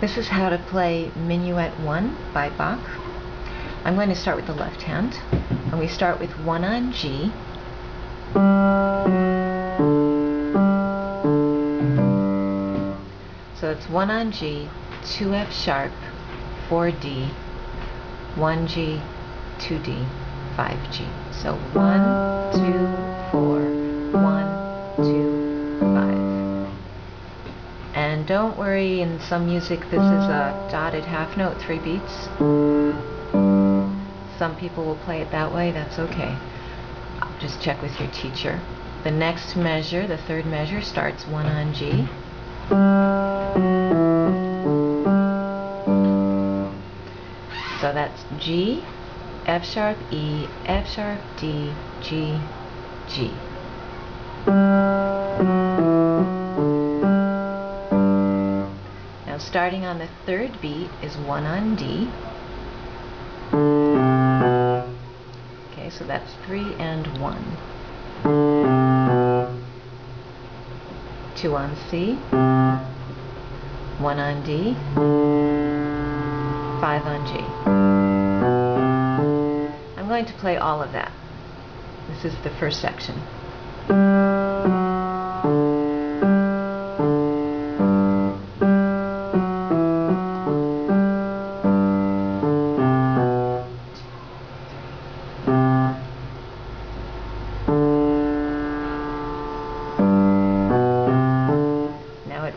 This is how to play Minuet 1 by Bach. I'm going to start with the left hand, and we start with 1 on G, so it's 1 on G, 2 F sharp, 4 D, 1 G, 2 D, 5 G. So 1, 2, 4, 1, 2, 5. And don't worry, in some music this is a dotted half note, 3 beats. Some people will play it that way, that's okay. Just check with your teacher. The next measure, the third measure, starts 1 on G. So that's G, F sharp, E, F sharp, D, G, G. Now starting on the third beat is 1 on D. Okay, so that's 3 and 1. 2 on C, 1 on D, 5 on G. I'm going to play all of that. This is the first section.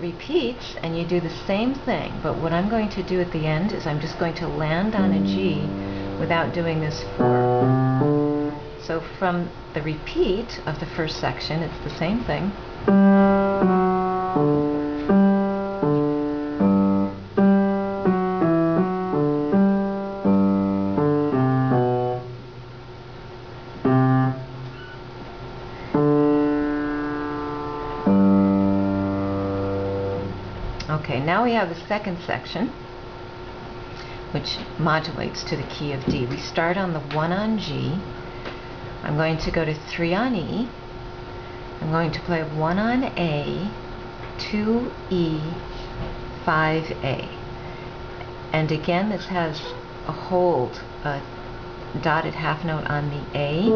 Repeats, and you do the same thing, but what I'm going to do at the end is I'm just going to land on a G without doing this 4. So from the repeat of the first section, it's the same thing. Okay, now we have the second section, which modulates to the key of D. We start on the 1 on G. I'm going to go to 3 on E. I'm going to play 1 on A, 2 E, 5 A. And again, this has a hold, a dotted half note on the A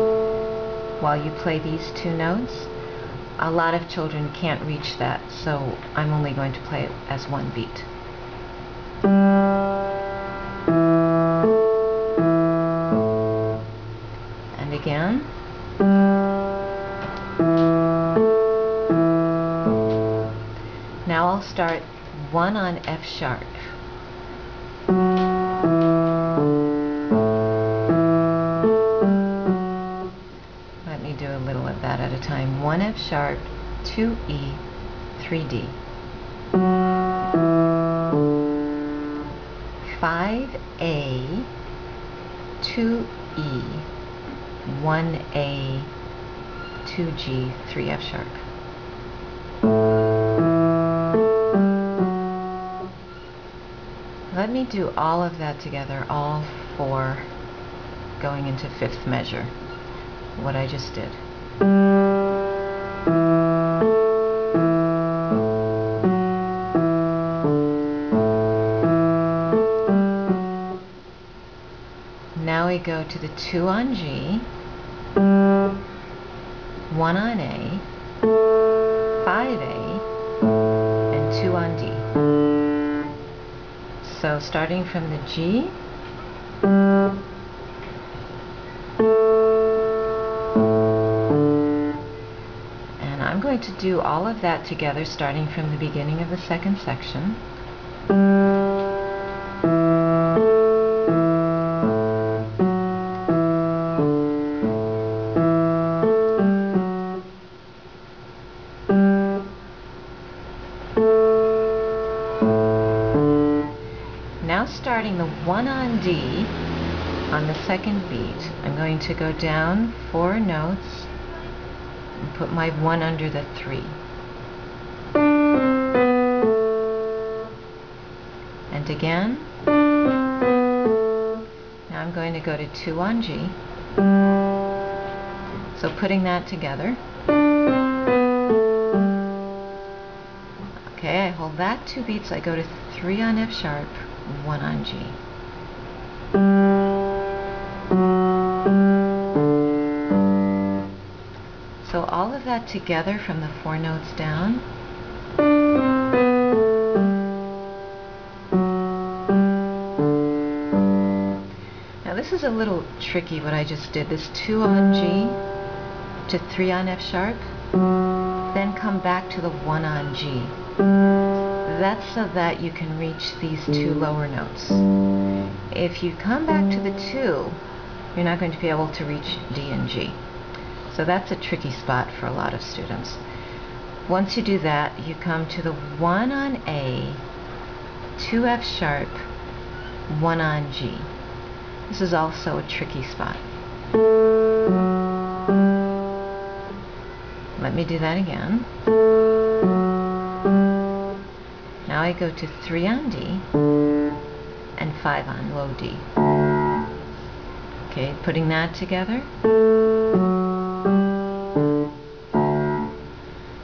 while you play these two notes. A lot of children can't reach that, so I'm only going to play it as one beat. And again. Now I'll start 1 on F sharp. Let me do a little of that at a time. 1 F sharp, 2 E, 3 D. 5 A, 2 E, 1 A, 2 G, 3 F sharp. Let me do all of that together, all 4 going into 5th measure. What I just did. Now we go to the 2 on G, 1 on A, 5 A, and 2 on D. So starting from the G, I'm going to do all of that together starting from the beginning of the second section. Now starting the 1 on D on the second beat, I'm going to go down 4 notes and put my 1 under the 3. And again. Now I'm going to go to 2 on G. So putting that together. Okay, I I hold that 2 beats, I go to 3 on F sharp, 1 on G. So all of that together from the 4 notes down. Now this is a little tricky what I just did. This 2 on G to 3 on F sharp, then come back to the 1 on G. That's so that you can reach these 2 lower notes. If you come back to the 2, you're not going to be able to reach D and G. So that's a tricky spot for a lot of students. Once you do that, you come to the 1 on A, 2 F sharp, 1 on G. This is also a tricky spot. Let me do that again. Now I go to 3 on D and 5 on low D. Okay, putting that together.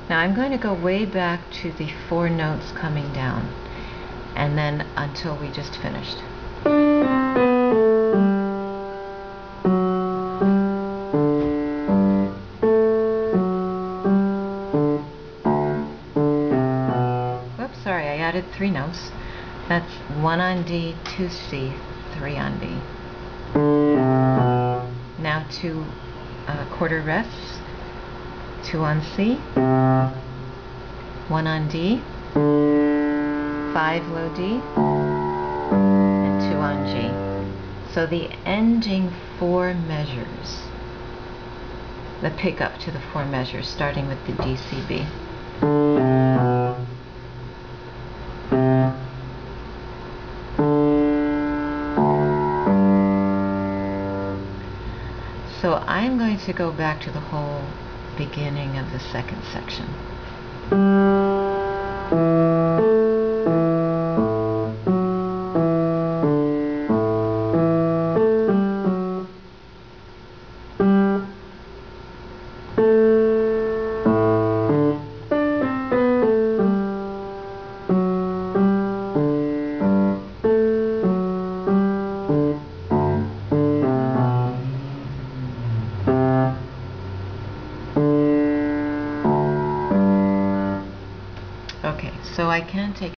Now I'm going to go way back to the 4 notes coming down, and then until we just finished. Whoops, sorry, I added 3 notes. That's 1 on D, 2 C, 3 on B. Now 2 quarter rests, 2 on C, 1 on D, 5 low D, and 2 on G. So the ending 4 measures, the pickup to the 4 measures, starting with the D, C, B. So I'm going to go back to the whole beginning of the second section. Okay, so I can take